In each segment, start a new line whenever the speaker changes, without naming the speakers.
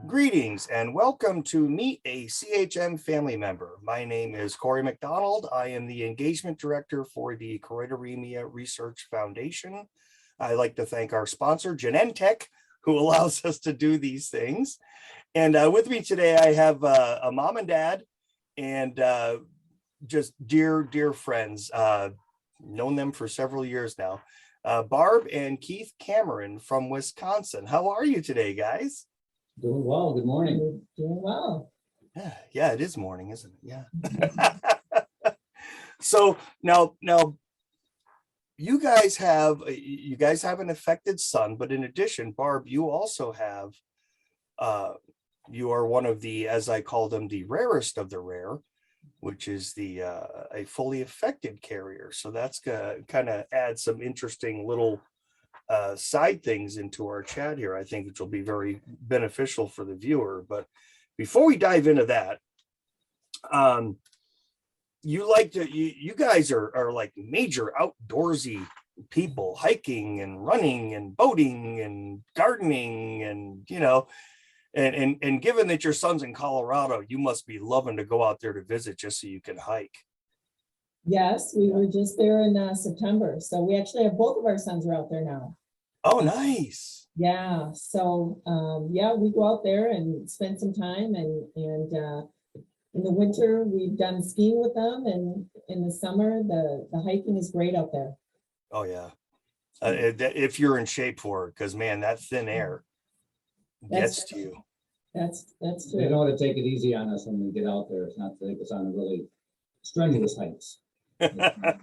Greetings and welcome to Meet a CHM Family Member. My name is Cory MacDonald. I am the Engagement Director for the Choroideremia Research Foundation. I'd like to thank our sponsor, Genentech, who allows us to do these things. And with me today, I have a mom and dad and just dear friends, known them for several years now, Barb and Keith Cameron from Wisconsin. How are you today, guys?
Doing well. Good morning.
Doing well.
Yeah, it is morning, isn't it? Yeah. So now you guys have an affected son, but in addition, Barb, you also have you are one of the, as I call them, the rarest of the rare, which is the a fully affected carrier. So that's gonna kind of add some interesting little side things into our chat here, I think, which will be very beneficial for the viewer. But before we dive into that, you guys are like major outdoorsy people, hiking and running and boating and gardening, and and given that your son's in Colorado, you must be loving to go out there to visit just so you can hike.
Yes, we were just there in September. So we actually have both of our sons are out there now.
Oh, nice.
Yeah. So yeah, we go out there and spend some time, and in the winter we've done skiing with them, and in the summer the hiking is great out there.
Oh yeah. If you're in shape for it, because man, that thin air gets to you.
That's true.
They know how to take it easy on us when we get out there. It's not to take us on really strenuous hikes.
Yeah.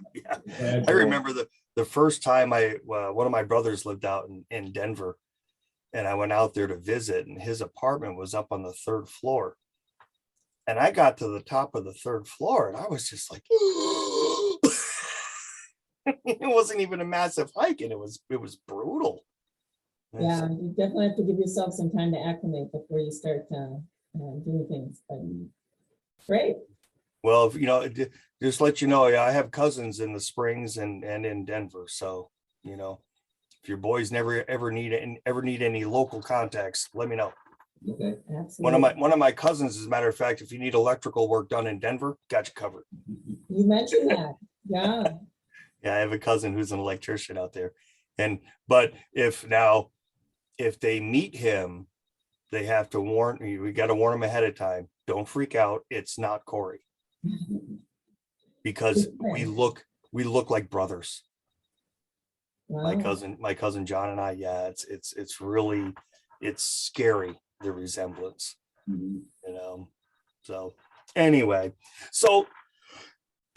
I remember the first time one of my brothers lived out in Denver, and I went out there to visit, and his apartment was up on the third floor. And I got to the top of the third floor and I was just like, it wasn't even a massive hike, and it was brutal.
Yeah, you definitely have to give yourself some time to acclimate before you start doing things. But great.
Well, just let you know, I have cousins in the Springs and in Denver. So, if your boys ever need any local contacts, let me know.
Okay.
Absolutely.
One of my cousins, as a matter of fact, if you need electrical work done in Denver, got you covered.
You mentioned that. Yeah.
Yeah, I have a cousin who's an electrician out there. But if they meet him, they have to warn you. We got to warn them ahead of time. Don't freak out. It's not Cory. Because we look like brothers.
Wow.
My cousin John and I, yeah, it's really scary, the resemblance. So anyway, so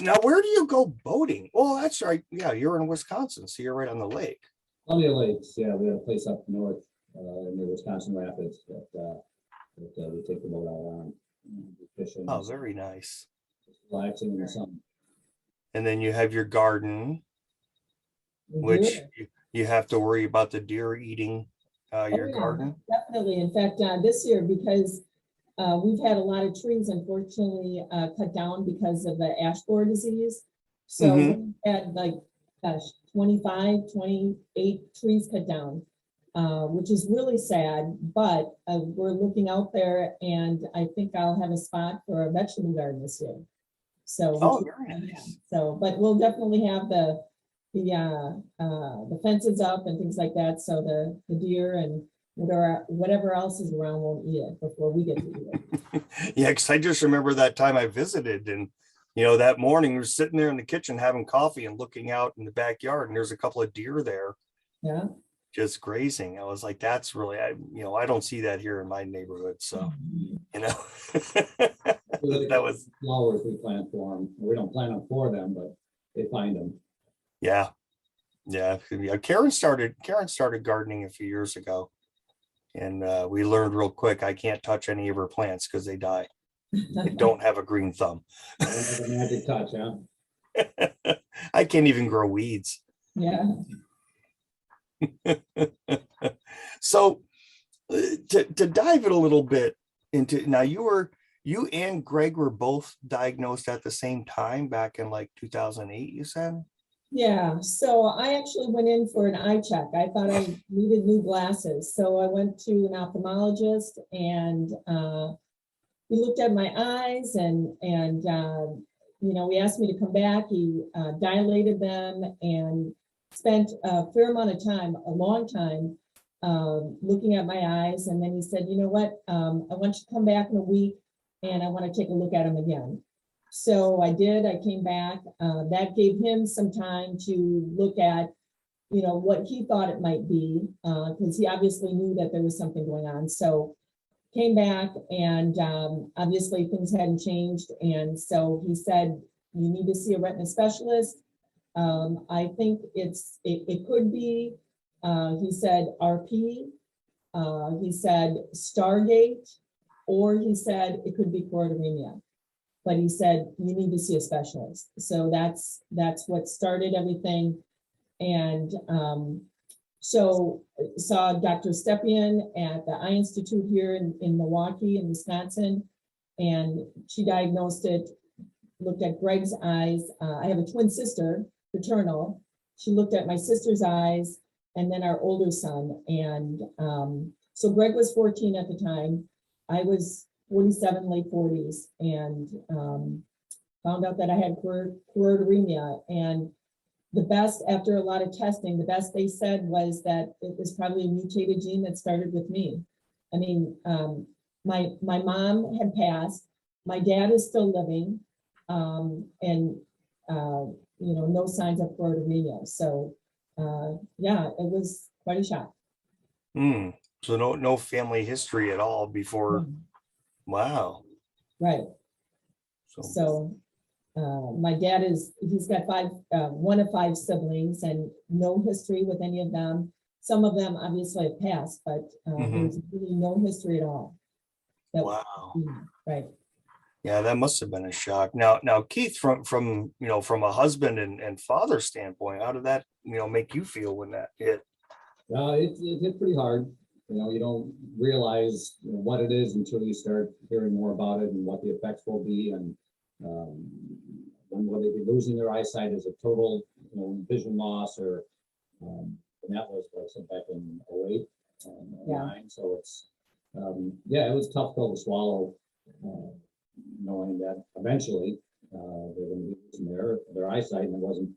now where do you go boating? Well, that's right, yeah, you're in Wisconsin, so you're right on the lake.
Plenty of lakes. Yeah, we have a place up north in the Wisconsin Rapids that we take the boat out on, fishing.
Oh, very nice.
Relaxing in the sun.
And then you have your garden, which you have to worry about the deer eating your garden.
Definitely. In fact, this year, because we've had a lot of trees, unfortunately, cut down because of the ash borer disease. So we had 28 trees cut down, which is really sad. But we're looking out there, and I think I'll have a spot for a vegetable garden this year. So,
very nice.
So, but we'll definitely have the fences up and things like that, so the deer and whatever else is around won't eat it before we get to eat it.
Yeah, because I just remember that time I visited, and that morning we were sitting there in the kitchen having coffee and looking out in the backyard, and there's a couple of deer there.
Yeah.
Just grazing. I was like, that's really, I don't see that here in my neighborhood. So, that was
flowers we plant for them. We don't plant them for them, but they find them. Yeah.
Karen started gardening a few years ago, and we learned real quick I can't touch any of her plants because they die. They don't have a green thumb.
That's a magic touch, huh?
I can't even grow weeds.
Yeah.
So to dive it a little bit into, now you and Greg were both diagnosed at the same time back in like 2008, you said?
Yeah, so I actually went in for an eye check. I thought I needed new glasses. So I went to an ophthalmologist and he looked at my eyes and he asked me to come back. He dilated them and spent a fair amount of time, a long time, looking at my eyes. And then he said, you know what, I want you to come back in a week and I want to take a look at them again. So I did, I came back. That gave him some time to look at, what he thought it might be, because he obviously knew that there was something going on. So came back and obviously things hadn't changed. And so he said, you need to see a retina specialist. I think it could be, he said, RP, he said Stargate, or he said it could be choroideremia. But he said, you need to see a specialist. So that's what started everything. And so saw Dr. Stepien at the Eye Institute here in Milwaukee, in Wisconsin, and she diagnosed it, looked at Greg's eyes. I have a twin sister, fraternal. She looked at my sister's eyes and then our older son. And so Greg was 14 at the time. I was 47, late 40s, and found out that I had choroideremia. And the best, after a lot of testing, the best they said was that it was probably a mutated gene that started with me. I mean, my mom had passed, my dad is still living, and no signs of choroideremia. So yeah, it was quite a shock.
So no family history at all before. Wow.
Right. So my dad he's got one of five siblings and no history with any of them. Some of them obviously have passed, but there's really no history at all.
Wow.
Right.
Yeah, that must have been a shock. Now, Keith, from a husband and father standpoint, how did that make you feel when that hit?
It hit pretty hard. You don't realize what it is until you start hearing more about it and what the effects will be, and whether they're losing their eyesight as a total vision loss, or and that was back in 08, 09. So it's it was a tough pill to swallow, knowing that eventually they're going to be losing their eyesight, and it wasn't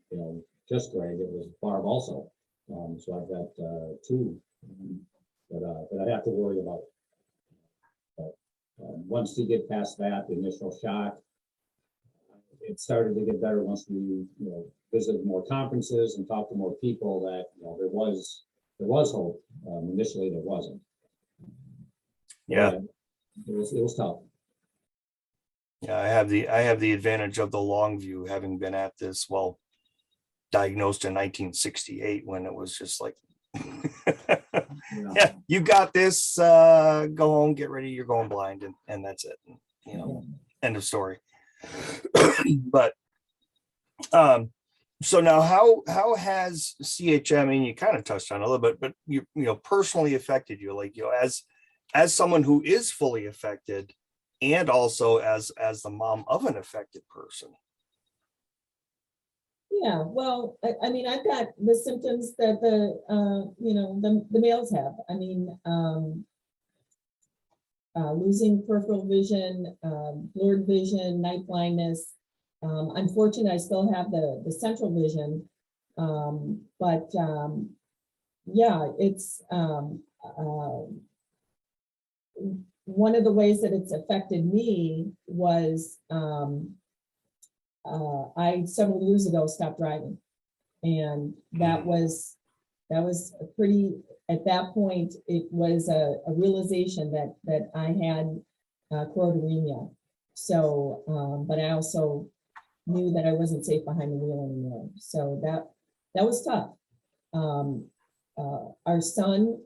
just Greg, it was Barb also. So I've got two that I have to worry about. But once you get past that, the initial shock, it started to get better once we visited more conferences and talked to more people, that there was hope. Initially there wasn't.
Yeah.
It was tough.
Yeah, I have the advantage of the long view, having been at this, diagnosed in 1968, when it was just like yeah, you got this, go home, get ready, you're going blind, and that's it. End of story. But so now how has CHM, I mean, you kind of touched on it a little bit, but you personally affected you, like as someone who is fully affected, and also as the mom of an affected person?
Yeah, well, I mean, I've got the symptoms that the males have. I mean, losing peripheral vision, blurred vision, night blindness. Unfortunately, I still have the central vision, but yeah, it's one of the ways that it's affected me was I several years ago stopped driving, and that was a pretty, at that point it was a realization that I had choroideremia. So but I also knew that I wasn't safe behind the wheel anymore, so that was tough. Our son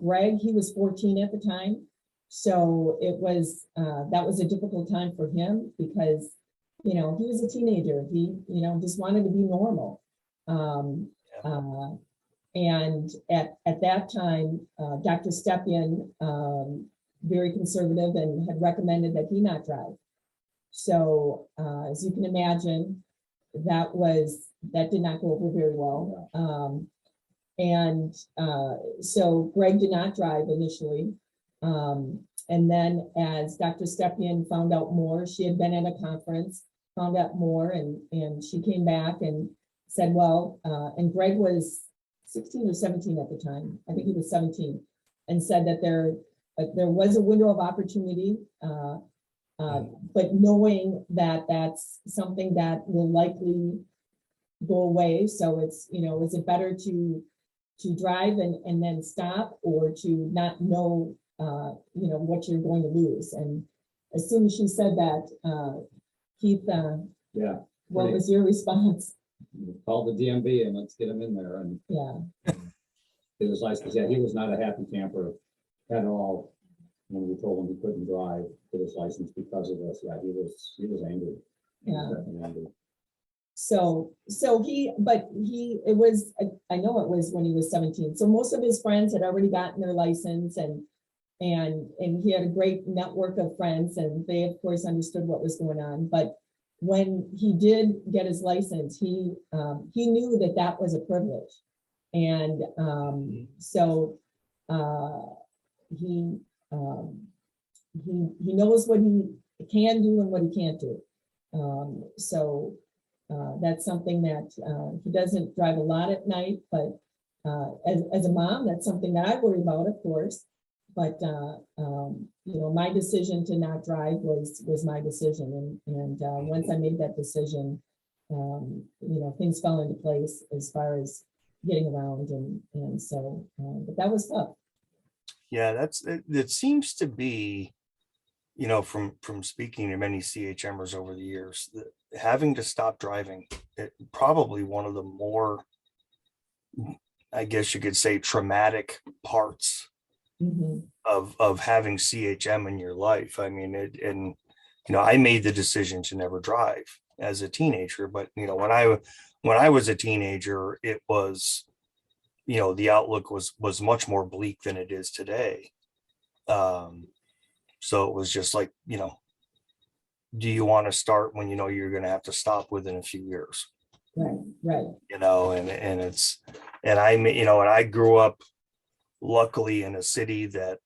Greg, he was 14 at the time, so it was that was a difficult time for him, because he was a teenager. He, just wanted to be normal. And at that time, Dr. Stepien, very conservative, and had recommended that he not drive. So as you can imagine, that was that did not go over very well. So Greg did not drive initially. And then as Dr. Stepien found out more, she had been at a conference, found out more, and she came back and said, well, and Greg was 16 or 17 at the time. I think he was 17, and said that there was a window of opportunity, but knowing that that's something that will likely go away. So it's, is it better to drive and then stop, or to not know, what you're going to lose? And as soon as she said that, Keith,
Yeah.
what was your response?
Call the DMV and let's get him in there and
Yeah.
get his license. Yeah, he was not a happy camper at all when we told him he couldn't drive get his license because of this. Yeah, he was angry. He was definitely angry.
It was, I know it was when he was 17. So most of his friends had already gotten their license, and he had a great network of friends, and they of course understood what was going on. But when he did get his license, he knew that was a privilege. And he knows what he can do and what he can't do. That's something that he doesn't drive a lot at night, but as a mom, that's something that I worry about, of course. But my decision to not drive was my decision, and once I made that decision, things fell into place as far as getting around, and so but that was tough.
Yeah, it seems to be, from speaking to many CHMers over the years, that having to stop driving, probably one of the more, I guess you could say, traumatic parts of having CHM in your life. I mean, I made the decision to never drive as a teenager, but when I was a teenager, it was, the outlook was much more bleak than it is today. So it was just like, do you want to start when you're going to have to stop within a few years?
Right.
And I grew up luckily in a city that,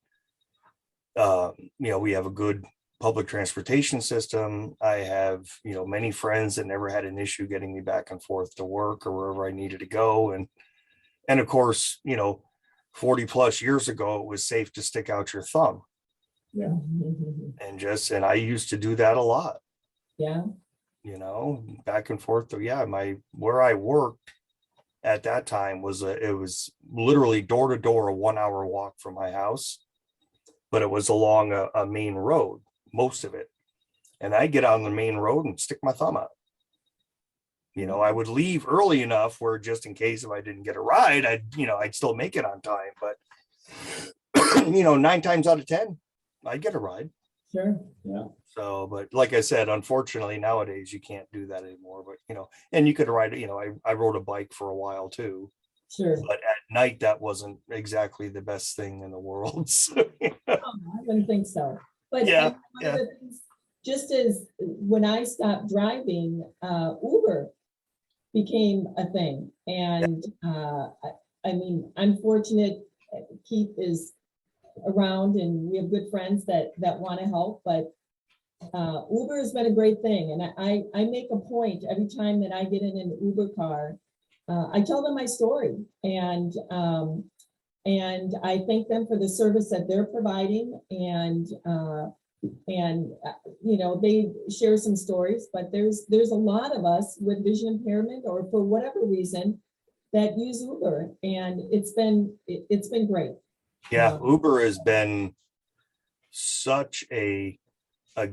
we have a good public transportation system. I have, many friends that never had an issue getting me back and forth to work or wherever I needed to go. And of course, 40 plus years ago, it was safe to stick out your thumb.
Yeah.
And I used to do that a lot.
Yeah.
Back and forth. Where I worked at that time was it was literally door to door, a 1 hour walk from my house, but it was along a main road, most of it. And I get on the main road and stick my thumb out. I would leave early enough where just in case if I didn't get a ride, I'd still make it on time. But 9 times out of 10, I'd get a ride.
Sure.
Yeah.
So, but like I said, unfortunately nowadays you can't do that anymore. But and you could ride. I rode a bike for a while too.
Sure.
But at night that wasn't exactly the best thing in the world. So,
I wouldn't think so. But
yeah.
Just as when I stopped driving, Uber became a thing. And I'm fortunate Keith is around and we have good friends that want to help, but Uber has been a great thing. And I make a point every time that I get in an Uber car, I tell them my story, and I thank them for the service that they're providing, and they share some stories, but there's a lot of us with vision impairment or for whatever reason that use Uber, and it's been great.
Yeah, Uber has been such a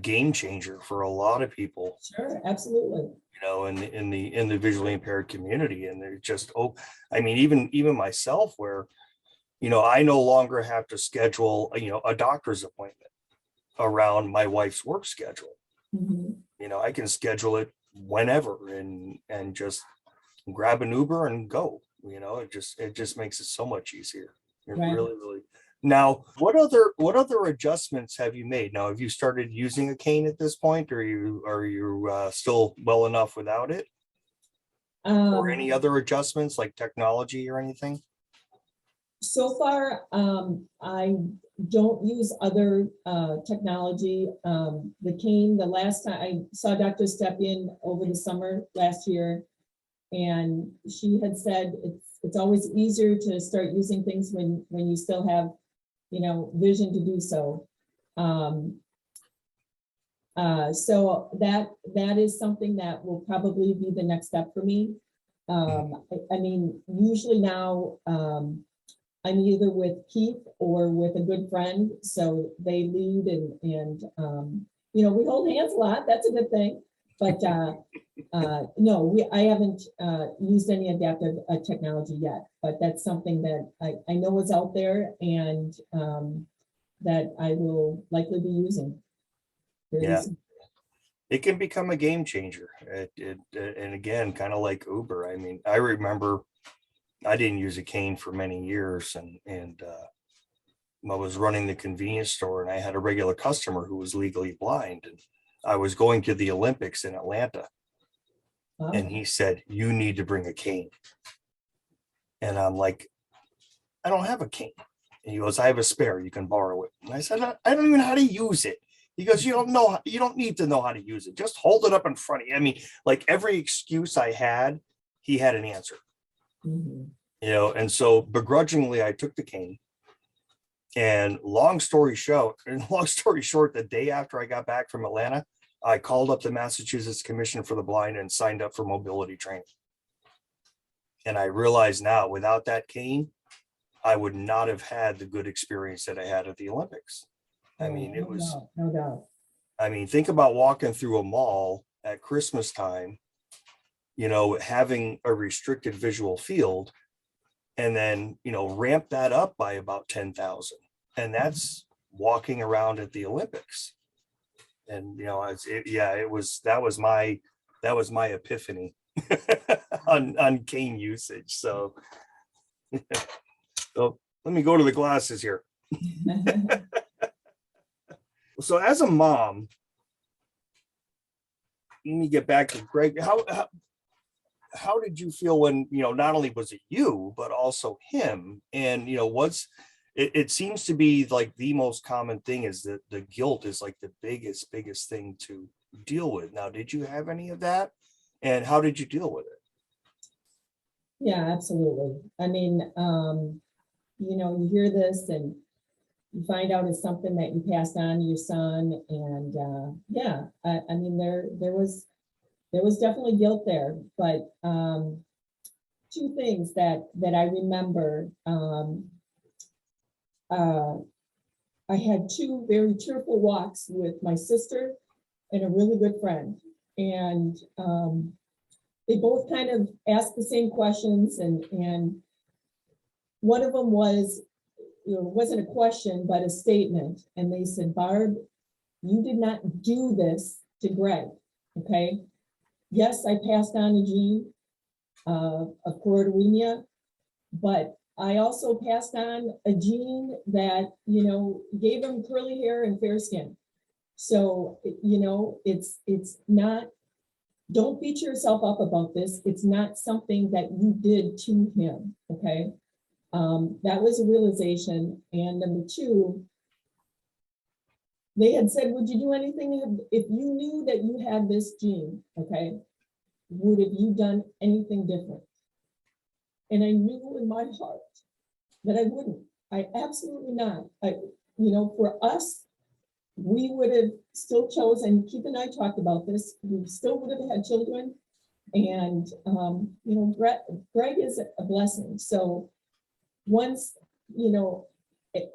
game changer for a lot of people.
Sure, absolutely.
In the visually impaired community, and they're just even myself, where I no longer have to schedule a doctor's appointment around my wife's work schedule. I can schedule it whenever and just grab an Uber and go. It just makes it so much easier.
Right.
Really. Now, what other adjustments have you made? Now, have you started using a cane at this point, or are you still well enough without it? or any other adjustments like technology or anything?
So far, I don't use other technology. The cane, the last time I saw Dr. Stepien over the summer last year, and she had said it's always easier to start using things when you still have, vision to do so. So that is something that will probably be the next step for me. I mean, usually now, I'm either with Keith or with a good friend, so they lead and we hold hands a lot. That's a good thing. But no, I haven't used any adaptive technology yet. But that's something that I know is out there and that I will likely be using.
Yeah, it can become a game changer. And again, kind of like Uber. I mean, I remember I didn't use a cane for many years, and I was running the convenience store, and I had a regular customer who was legally blind, and I was going to the Olympics in Atlanta, and he said, "You need to bring a cane," and I'm like, "I don't have a cane." And he goes, "I have a spare. You can borrow it." And I said, "I don't even know how to use it." He goes, "You don't need to know how to use it. Just hold it up in front of you." I mean, like every excuse I had, he had an answer. And so begrudgingly, I took the cane. And long story short, the day after I got back from Atlanta, I called up the Massachusetts Commission for the Blind and signed up for mobility training. And I realize now, without that cane, I would not have had the good experience that I had at the Olympics. I mean, it was,
no doubt.
I mean, think about walking through a mall at Christmas time, having a restricted visual field, and then, ramp that up by about 10,000. And that's walking around at the Olympics. And, that was my epiphany on cane usage. So, so let me go to the glasses here. So as a mom, let me get back to Greg. How did you feel when, not only was it you, but also him? And, it seems to be like the most common thing is that the guilt is like the biggest thing to deal with. Now, did you have any of that? And how did you deal with it?
Yeah, absolutely. I mean, you hear this and you find out it's something that you passed on to your son. And I mean, there was definitely guilt there, but two things that I remember. I had two very cheerful walks with my sister and a really good friend, and they both kind of asked the same questions, and one of them was, it wasn't a question but a statement, and they said, "Barb, you did not do this to Greg, okay? Yes, I passed on a gene of choroideremia, but I also passed on a gene that, gave him curly hair and fair skin. So, it's not, don't beat yourself up about this. It's not something that you did to him, okay?" That was a realization. And number two, they had said, "Would you do anything if you knew that you had this gene, okay? Would have you done anything different?" And I knew in my heart that I wouldn't. I absolutely not. For us, we would have still chosen, Keith and I talked about this, we still would have had children. And, Greg is a blessing. So once,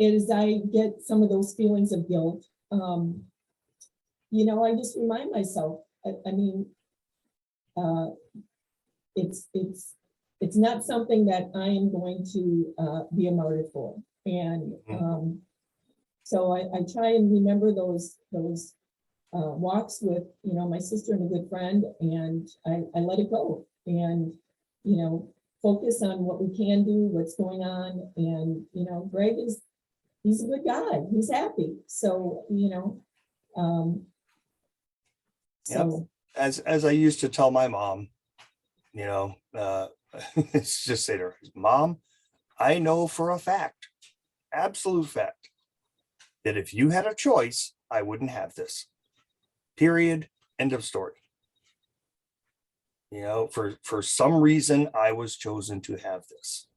as I get some of those feelings of guilt, I just remind myself, it's not something that I am going to be a martyr for. And so I try and remember those walks with, my sister and a good friend, and I let it go and, focus on what we can do, what's going on. And, Greg he's a good guy. He's happy. So,
As I used to tell my mom, you know, it's just say to her, Mom, I know for a fact, absolute fact, that if you had a choice, I wouldn't have this. Period. End of story. You know, for some reason, I was chosen to have this.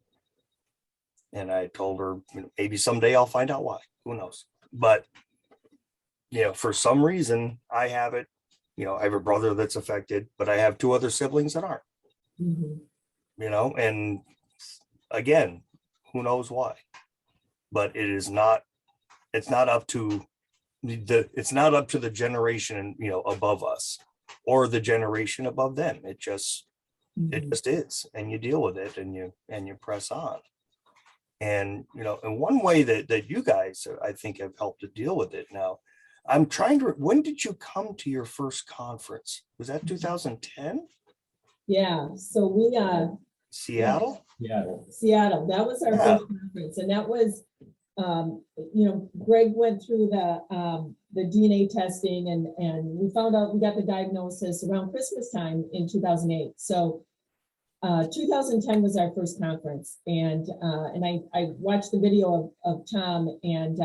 And I told her, maybe someday I'll find out why. Who knows? But, you know, for some reason, I have it. You know, I have a brother that's affected, but I have 2 other siblings that aren't.
Mhm.
You know, and again, who knows why? But it's not up to the generation, you know, above us or the generation above them. It just is, and you deal with it, and you press on. And, you know, and one way that you guys, I think, have helped to deal with it now, I'm trying to, when did you come to your first conference? Was that 2010?
Yeah, so we,
Seattle?
Yeah,
Seattle, that was our
Yeah.
first conference, and that was, you know, Greg went through the DNA testing, and we found out, we got the diagnosis around Christmas time in 2008. So 2010 was our first conference, and I watched the video of Tom, and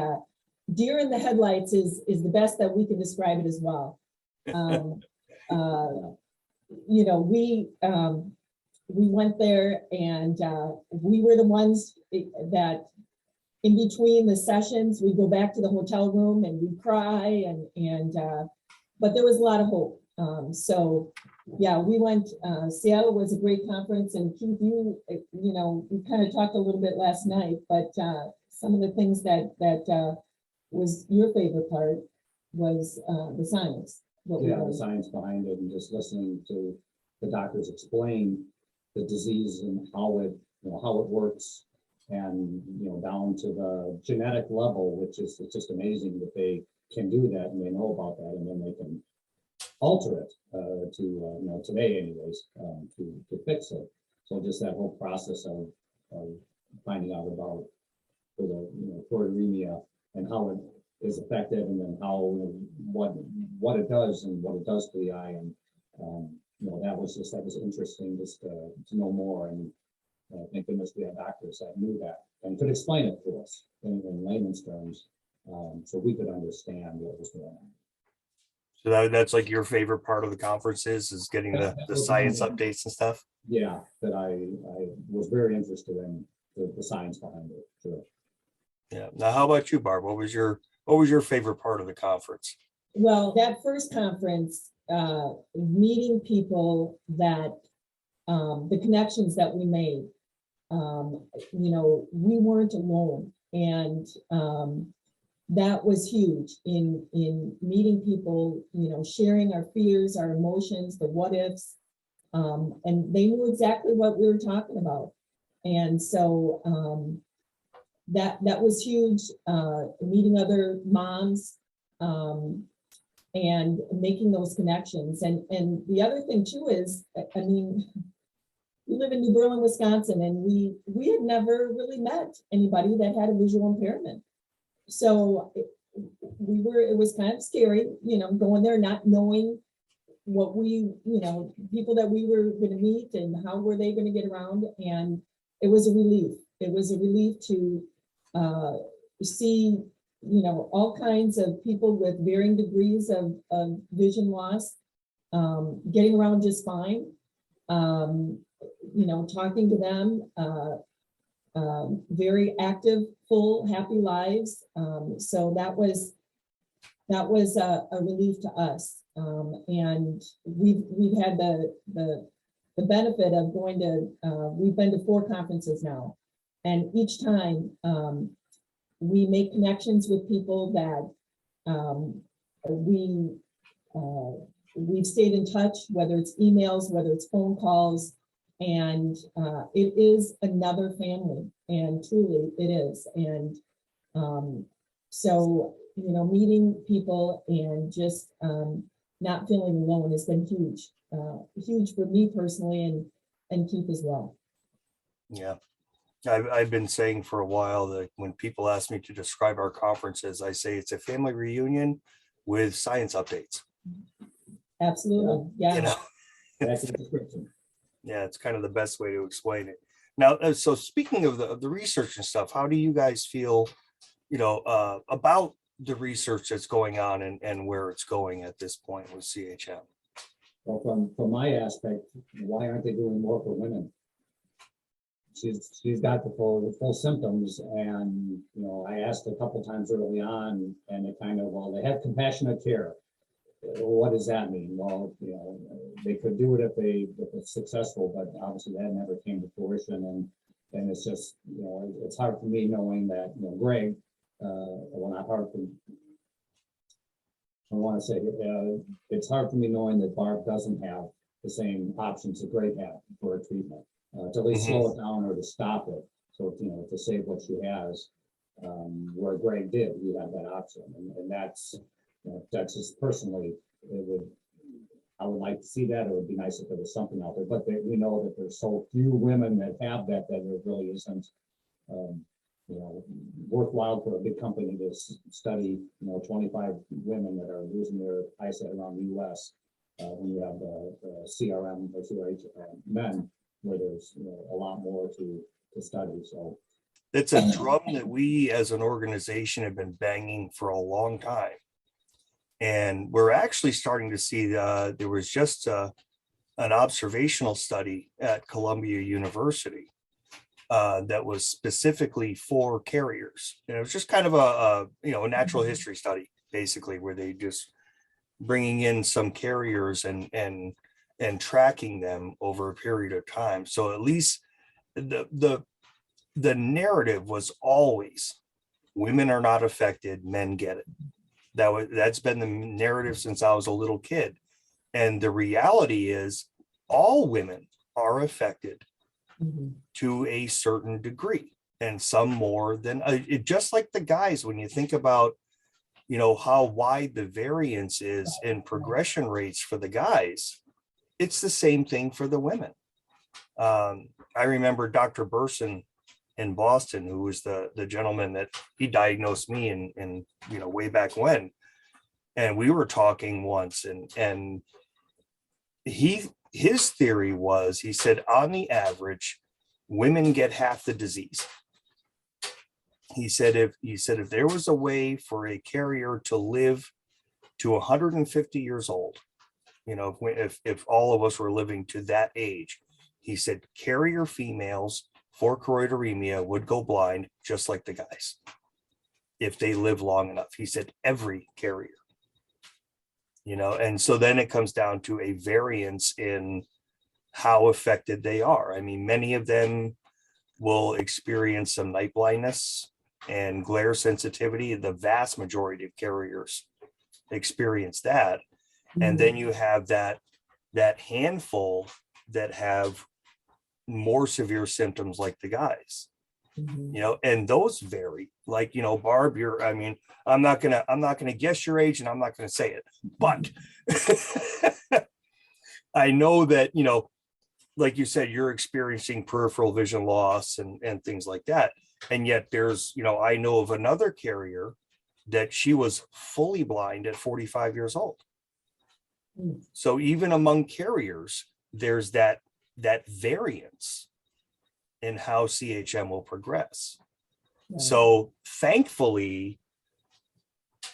deer in the headlights is the best that we can describe it as well. You know, we went there, and we were the ones that in between the sessions, we go back to the hotel room and we cry, and but there was a lot of hope. So yeah, we went, Seattle was a great conference, and Keith, you know, we kind of talked a little bit last night, but some of the things that was your favorite part was the science.
the science behind it, and just listening to the doctors explain the disease and how it, you know, how it works, and, you know, down to the genetic level, which is, it's just amazing that they can do that, and they know about that, and then they can alter it to, you know, today anyways, to fix it. So just that whole process of finding out about the, you know, choroideremia and how it is effective, and then how, what it does and what it does to the eye, and you know, that was interesting just to know more. And thank goodness we had doctors that knew that and could explain it to us in layman's terms, so we could understand what was going on.
So that's like your favorite part of the conferences, is getting the science updates and stuff.
Yeah, that I was very interested in the science behind it. Sure.
Yeah. Now, how about you, Barb? What was your favorite part of the conference?
Well, that first conference, meeting people that, the connections that we made, you know, we weren't alone. And that was huge in meeting people, you know, sharing our fears, our emotions, the what ifs. And they knew exactly what we were talking about. And so that was huge, meeting other moms, and making those connections. And the other thing too is, I mean, we live in New Berlin, Wisconsin, and we had never really met anybody that had a visual impairment. So it was kind of scary, you know, going there, not knowing what we, you know, people that we were going to meet and how were they going to get around. And it was a relief. It was a relief to see, you know, all kinds of people with varying degrees of vision loss, getting around just fine, you know, talking to them, very active, full, happy lives. So that was a relief to us. And we've had the benefit of going to, we've been to 4 conferences now. And each time we make connections with people that we've stayed in touch, whether it's emails, whether it's phone calls, and it is another family, and truly it is. And so, you know, meeting people and just not feeling alone has been huge, huge for me personally, and Keith as well.
Yeah. I've been saying for a while that when people ask me to describe our conferences, I say it's a family reunion with science updates.
Absolutely. Yeah.
You know?
That's the description.
Yeah, it's kind of the best way to explain it. Now, so speaking of the research and stuff, how do you guys feel, about the research that's going on and where it's going at this point with CHM?
Well, from my aspect, why aren't they doing more for women? She's got the full symptoms, and I asked a couple times early on, and it kind of, well, they have compassionate care. What does that mean? Well, they could do it if it's successful, but obviously that never came to fruition, and it's just it's hard for me knowing that Greg, well, not hard for. I want to say it's hard for me knowing that Barb doesn't have the same options that Greg had for a treatment. To at least slow it down or to stop it, so to save what she has, where Greg did, you have that option, and that's just personally, I would like to see that. It would be nice if there was something out there, but we know that there's so few women that have that it really isn't worthwhile for a big company to study 25 women that are losing their eyesight around the U.S. When you have the CRM or CHM men, where there's a lot more to study. So
it's a drum that we as an organization have been banging for a long time. And we're actually starting to see there was just an observational study at Columbia University that was specifically for carriers. And it was just kind of a natural history study, basically, where they just bringing in some carriers and tracking them over a period of time. So at least the narrative was always women are not affected, men get it. That's been the narrative since I was a little kid. And the reality is all women are affected to a certain degree, and some more than just like the guys. When you think about how wide the variance is in progression rates for the guys, it's the same thing for the women. I remember Dr. Burson in Boston, who was the gentleman that he diagnosed me in way back when, and we were talking once, and his theory was, he said, on the average, women get half the disease. He said if there was a way for a carrier to live to 150 years old, if all of us were living to that age, he said carrier females for choroideremia would go blind just like the guys if they live long enough. He said every carrier, and so then it comes down to a variance in how affected they are. I mean, many of them will experience some night blindness and glare sensitivity. The vast majority of carriers experience that. And then you have that handful that have more severe symptoms like the guys, and those vary. Like, Barb, I'm not gonna guess your age, and I'm not gonna say it, but I know that, like you said, you're experiencing peripheral vision loss and things like that. And yet there's, I know of another carrier that she was fully blind at 45 years old. So even among carriers, there's that variance in how CHM will progress. Right. So thankfully,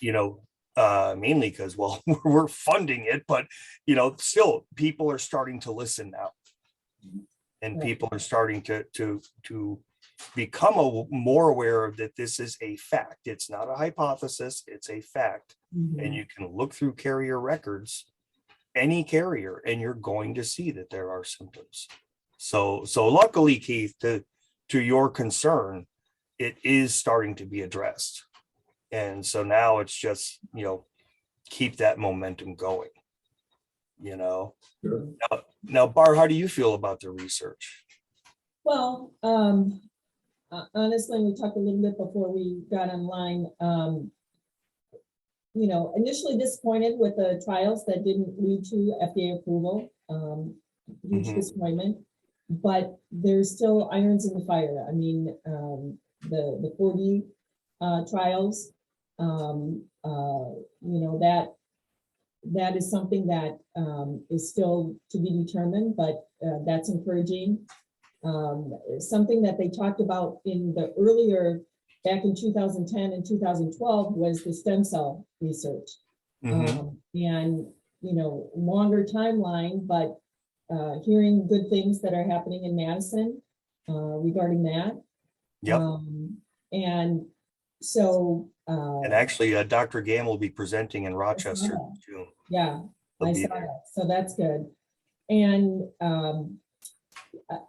mainly because, well, we're funding it, but, still people are starting to listen now. And people are starting to become more aware that this is a fact. It's not a hypothesis, it's a fact. And you can look through carrier records, any carrier, and you're going to see that there are symptoms. So luckily, Keith, to your concern, it is starting to be addressed. And so now it's just, keep that momentum going,
Sure.
Now, Barb, how do you feel about the research?
Well, honestly, we talked a little bit before we got online. Initially disappointed with the trials that didn't lead to FDA approval. Huge disappointment, but there's still irons in the fire. I mean, the 4D trials, that that is something that is still to be determined, but that's encouraging. Something that they talked about in the earlier, back in 2010 and 2012, was the stem cell research.
Mhm.
And, longer timeline, but hearing good things that are happening in Madison regarding that.
Yep.
And so.
And actually, Dr. Gam will be presenting in Rochester in June.
Yeah,
He'll
I
be
saw
there.
that. So that's good. And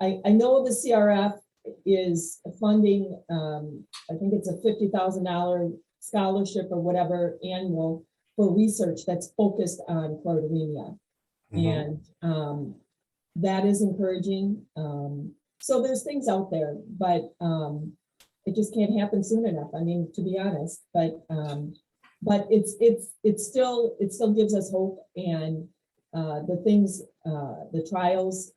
I know the CRF is funding, I think it's a $50,000 scholarship or whatever annual for research that's focused on choroideremia.
Mhm.
And that is encouraging. So there's things out there, but it just can't happen soon enough. I mean, to be honest, but it still gives us hope, and the things, the trials,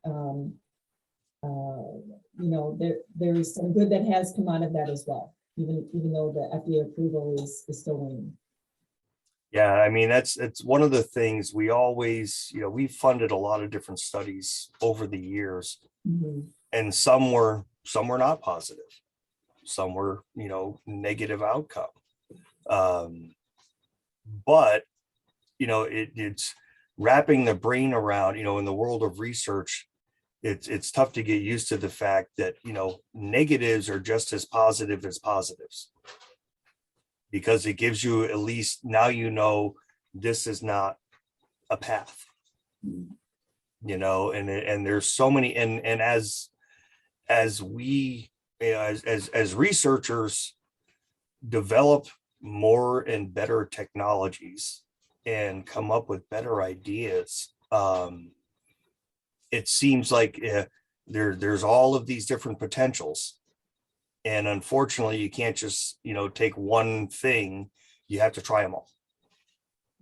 there's some good that has come out of that as well, even though the FDA approval is still waiting.
Yeah, I mean, it's one of the things we always, we've funded a lot of different studies over the years,
Mhm.
and some were not positive, some were, negative outcome. But it's wrapping the brain around, in the world of research, it's tough to get used to the fact that, negatives are just as positive as positives, because it gives you, at least now, this is not a path, and there's so many, and as we, as researchers develop more and better technologies and come up with better ideas, it seems like there's all of these different potentials. And unfortunately, you can't just, take one thing. You have to try them all,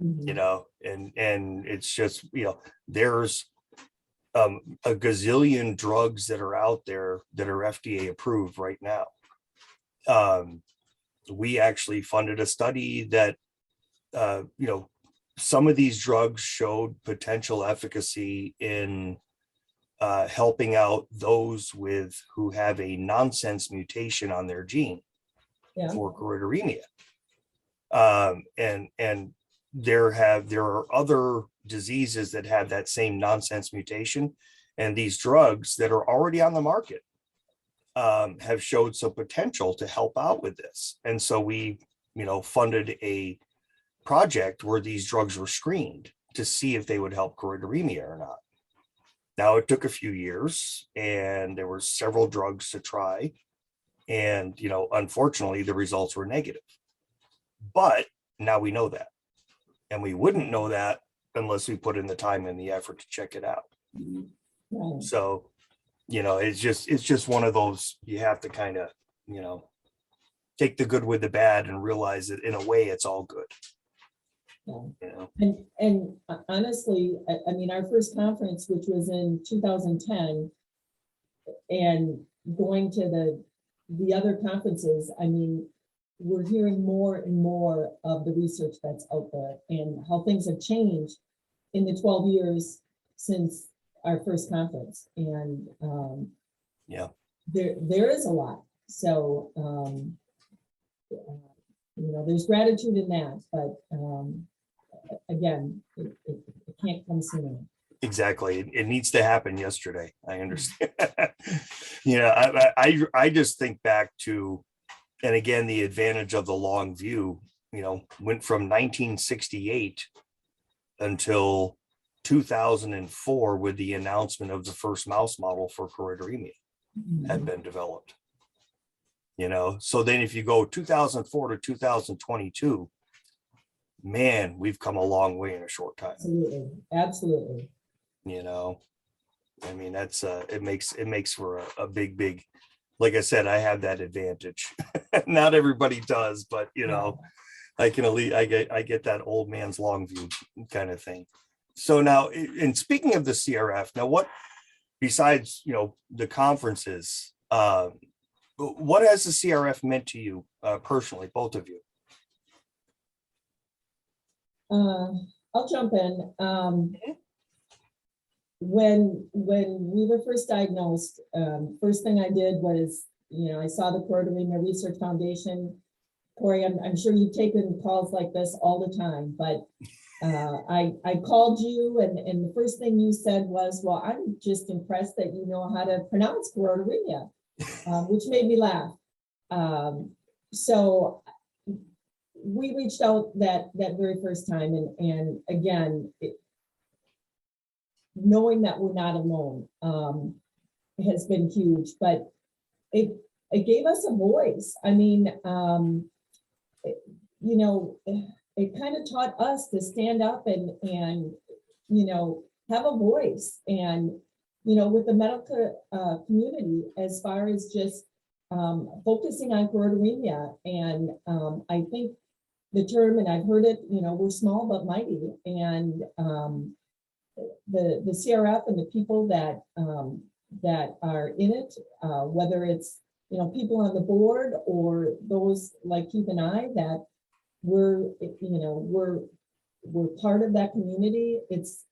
Mhm.
and it's just, there's a gazillion drugs that are out there that are FDA approved right now. We actually funded a study that, some of these drugs showed potential efficacy in helping out those who have a nonsense mutation on their gene
Yeah.
for choroideremia. And there are other diseases that have that same nonsense mutation, and these drugs that are already on the market have showed some potential to help out with this. And so we, funded a project where these drugs were screened to see if they would help choroideremia or not. Now, it took a few years, and there were several drugs to try. And, unfortunately, the results were negative. But now we know that. And we wouldn't know that unless we put in the time and the effort to check it out.
Right.
So, it's just one of those, you have to kind of, take the good with the bad and realize that in a way it's all good.
Yeah. And honestly, I mean, our first conference, which was in 2010, and going to the other conferences, I mean, we're hearing more and more of the research that's out there and how things have changed in the 12 years since our first conference. And
Yeah,
there is a lot. So, there's gratitude in that, but again, it can't come sooner.
exactly. It needs to happen yesterday. I understand. I just think back to, and again, the advantage of the long view, went from 1968 until 2004 with the announcement of the first mouse model for choroideremia had been developed. So then if you go 2004 to 2022, man, we've come a long way in a short time.
Absolutely.
I mean, that's it makes for a big, like I said, I have that advantage. Not everybody does, but I can at least I get that old man's long view kind of thing. So now, and speaking of the CRF, now what, besides the conferences, what has the CRF meant to you personally, both of you?
I'll jump in. When we were first diagnosed, first thing I did was, I saw the Choroideremia Research Foundation. Cory, I'm sure you've taken calls like this all the time, but I called you, and the first thing you said was, well, I'm just impressed that you know how to pronounce choroideremia, which made me laugh. So we reached out that very first time, and again, knowing that we're not alone has been huge, but it gave us a voice. I mean, it kind of taught us to stand up and have a voice, and with the medical community, as far as just focusing on choroideremia. And I think the term, and I've heard it, we're small but mighty, and the CRF and the people that are in it, whether it's people on the board or those like Keith and I, that we're part of that community. It's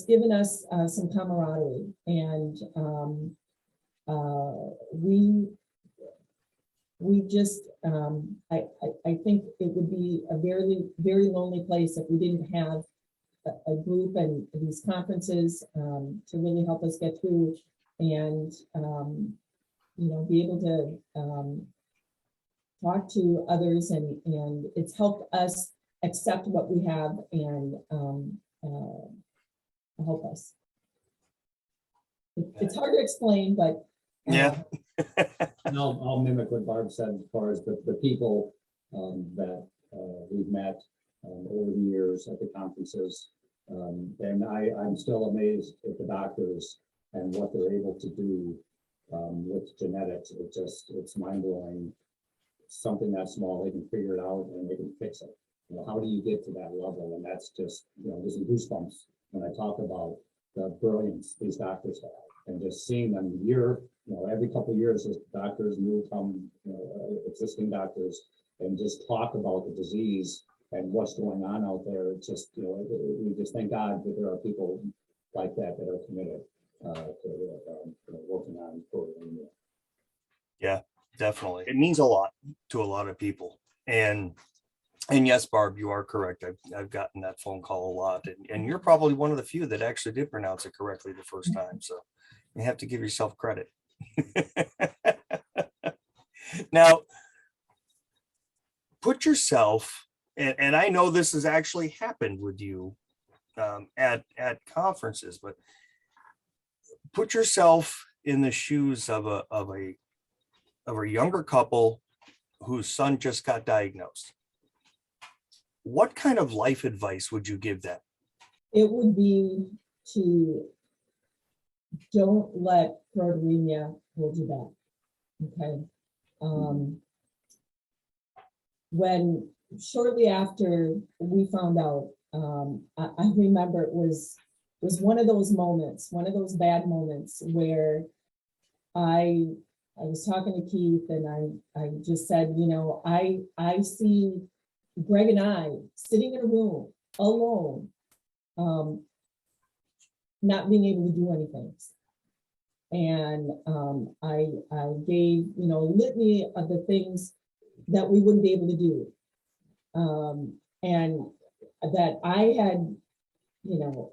given us some camaraderie, and we just I think it would be a very, very lonely place if we didn't have a group and these conferences to really help us get through, and be able to talk to others, and it's helped us accept what we have and help us. It's hard to explain, but
yeah.
And I'll mimic what Barb said as far as the people that we've met over the years at the conferences. And I'm still amazed at the doctors and what they're able to do with genetics. It's mind-blowing. Something that small, they can figure it out and they can fix it. How do you get to that level? And that's just, this is goosebumps when I talk about the brilliance these doctors have, and just seeing them every couple of years as doctors move from existing doctors and just talk about the disease and what's going on out there. It's just, we just thank God that there are people like that that are committed to working on choroideremia.
Yeah, definitely. It means a lot to a lot of people. And yes, Barb, you are correct. I've gotten that phone call a lot, and you're probably one of the few that actually did pronounce it correctly the first time. So you have to give yourself credit. Now, put yourself, and I know this has actually happened with you at conferences, but put yourself in the shoes of a younger couple whose son just got diagnosed. What kind of life advice would you give them?
it would be to don't let choroideremia hold you back. Okay. When shortly after we found out, I remember it was one of those moments, one of those bad moments where I was talking to Keith, and I just said, I see Greg and I sitting in a room alone, not being able to do anything. And I gave, a litany of the things that we wouldn't be able to do. And that I had,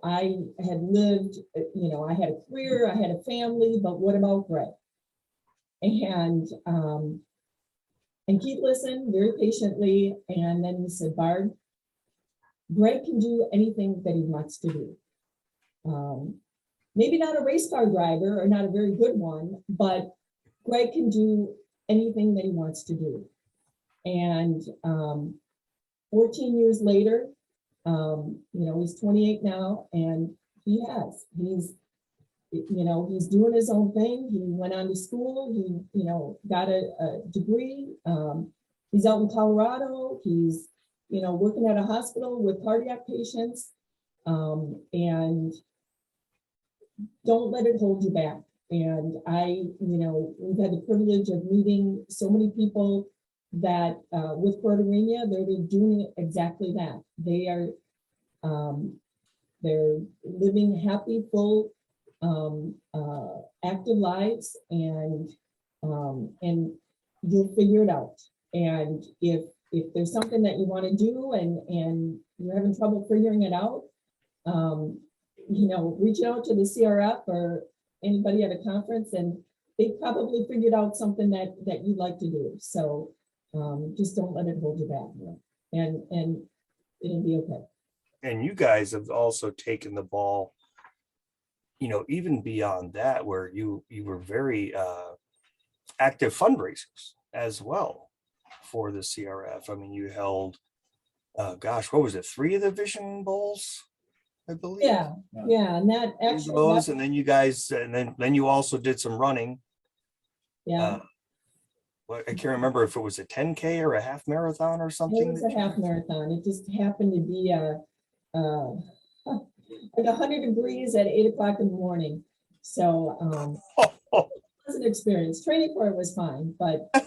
I had lived, I had a career, I had a family, but what about Greg? And Keith listened very patiently, and then he said, Barb, Greg can do anything that he wants to do. Maybe not a race car driver, or not a very good one, but Greg can do anything that he wants to do. And 14 years later, he's 28 now, and he's doing his own thing. He went on to school. He, got a degree. He's out in Colorado. He's, working at a hospital with cardiac patients. And don't let it hold you back. And we've had the privilege of meeting so many people that with choroideremia, they're doing exactly that. They are they're living happy, full, active lives, and you'll figure it out. And if there's something that you want to do and you're having trouble figuring it out, reach out to the CRF or anybody at a conference, and they probably figured out something that you'd like to do. So just don't let it hold you back, and it'll be okay.
And you guys have also taken the ball, even beyond that, where you were very active fundraisers as well for the CRF. I mean, you held, what was it, 3 of the Vision Bowls, I believe.
Yeah, and that actually,
and then you guys, and then you also did some running.
yeah.
I can't remember if it was a 10K or a half marathon or something.
It was a half marathon. It just happened to be like 100 degrees at 8 o'clock in the morning. So it was an experience. Training for it was fine, but it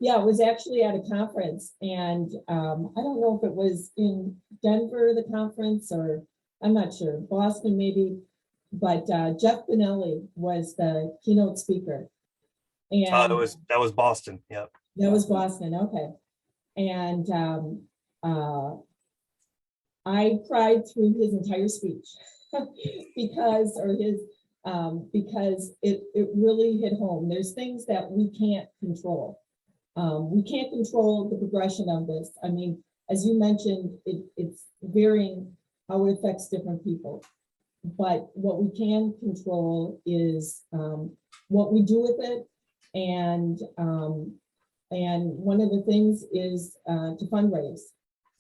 was actually at a conference, and I don't know if it was in Denver, the conference, or I'm not sure, Boston maybe, but Jeff Benelli was the keynote speaker. And
that was Boston. Yep.
That was Boston. Okay. And I cried through his entire speech because it really hit home. There's things that we can't control. We can't control the progression of this. I mean, as you mentioned, it's varying how it affects different people. But what we can control is what we do with it. And one of the things is to fundraise.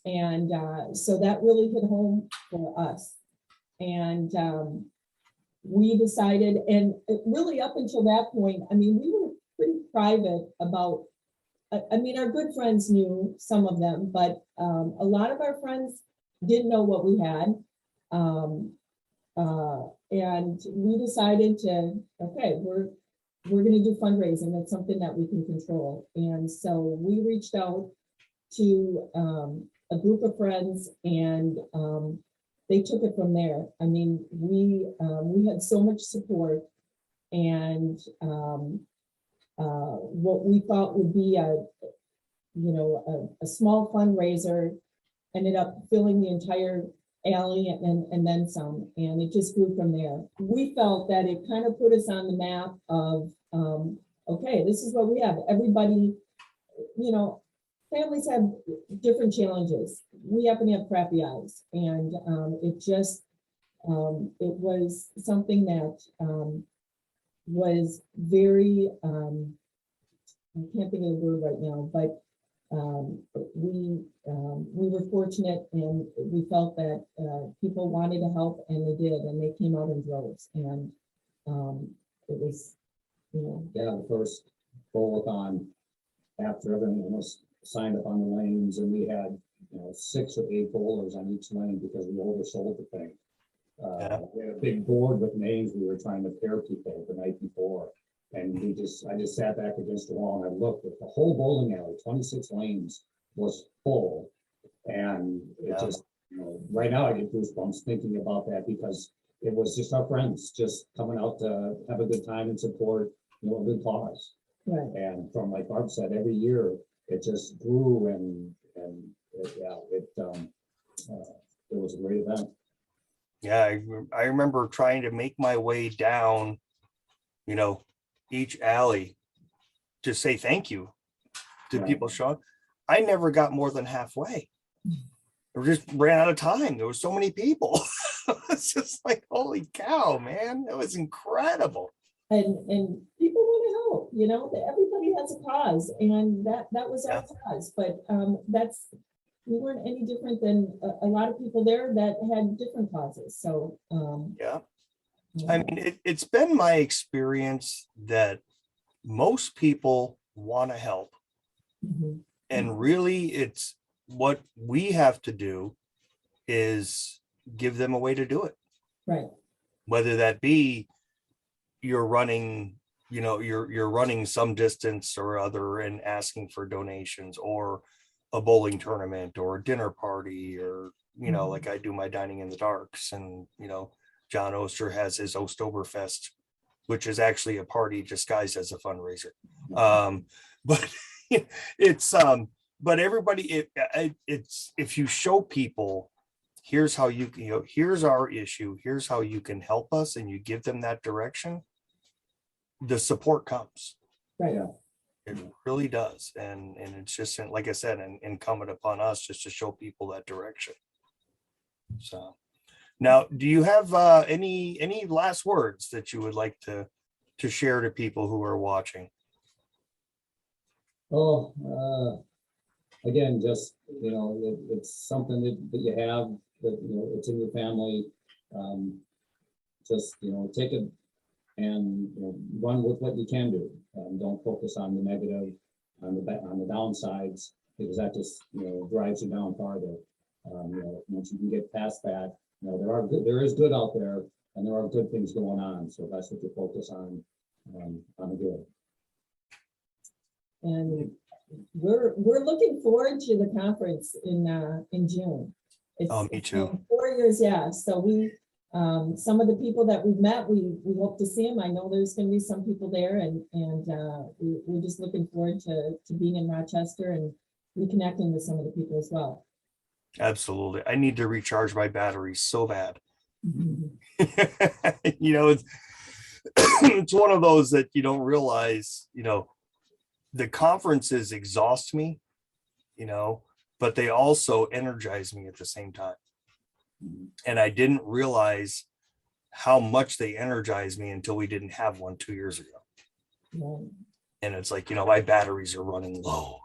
And so that really hit home for us. And we decided, and really up until that point, I mean, we were pretty private about, I mean, our good friends knew, some of them, but a lot of our friends didn't know what we had. And we decided to, okay, we're going to do fundraising. That's something that we can control. And so we reached out to a group of friends, and they took it from there. I mean, we had so much support, and what we thought would be a small fundraiser ended up filling the entire alley and then some, and it just grew from there. We felt that it kind of put us on the map of, okay, this is what we have. Everybody, families have different challenges. We happen to have crappy eyes, and it was something that was very, I can't think of the word right now, but we were fortunate, and we felt that people wanted to help, and they did, and they came out in droves, and it was,
the first bowl-a-thon, after everyone was signed up on the lanes, and we had 6 or 8 bowlers on each lane because we oversold the thing. We had a big board with names. We were trying to pair people the night before, and I just sat back against the wall, and I looked at the whole bowling alley, 26 lanes was full, and it just, right now I get goosebumps thinking about that, because it was just our friends just coming out to have a good time and support, a good cause.
right.
And from, like Barb said, every year it just grew, and it was a great event.
Yeah, I remember trying to make my way down, each alley to say thank you to people showing. I never got more than halfway. We just ran out of time. There were so many people. It's just like, holy cow, man, it was incredible.
And people want to help, everybody has a cause, and that was our cause. But we weren't any different than a lot of people there that had different causes. So
I mean, it's been my experience that most people want to help, and really, it's what we have to do is give them a way to do it.
Right.
Whether that be you're running, you're running some distance or other and asking for donations, or a bowling tournament or a dinner party, or, you know,
Mhm.
like I do my dining in the darks, and, you know, John Oster has his Ostoberfest, which is actually a party disguised as a fundraiser. But it's, but everybody, it's, if you show people, here's how you can, you know, here's our issue, here's how you can help us, and you give them that direction, the support comes.
Right.
Yeah.
It really does. And it's just, like I said, incumbent upon us just to show people that direction. So now, do you have any last words that you would like to share to people who are watching?
Oh, again, just, you know, it's something that you have, that, you know, it's in your family. Just, you know, take it and, you know, run with what you can do. Don't focus on the negative, on the downsides, because that just, you know, drives you down farther. You know, once you can get past that, you know, there is good out there, and there are good things going on. So that's what you focus on the good.
And we're looking forward to the conference in June. It's
Me too.
been 4 years, yeah. So we, some of the people that we've met, we hope to see them. I know there's going to be some people there, and we're just looking forward to being in Rochester and reconnecting with some of the people as well.
Absolutely. I need to recharge my batteries so bad.
Mhm.
You know, it's it's one of those that you don't realize, you know, the conferences exhaust me, you know, but they also energize me at the same time. And I didn't realize how much they energize me until we didn't have one 2 years ago.
Right.
And it's like, you know, my batteries are running low.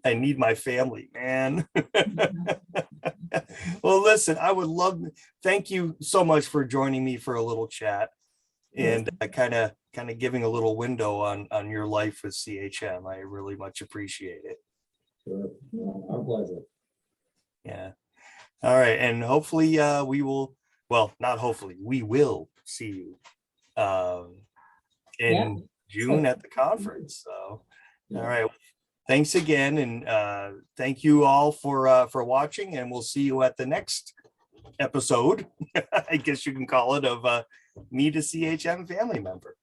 I need my family, man. Well, listen, I would love, thank you so much for joining me for a little chat, and kind of giving a little window on your life with CHM. I really much appreciate it.
Sure. Our pleasure.
Yeah. All right. And hopefully we will, well, not hopefully, we will see you in June at the conference. So, all right. Thanks again. And thank you all for watching, and we'll see you at the next episode, I guess you can call it, of Meet a CHM Family Member.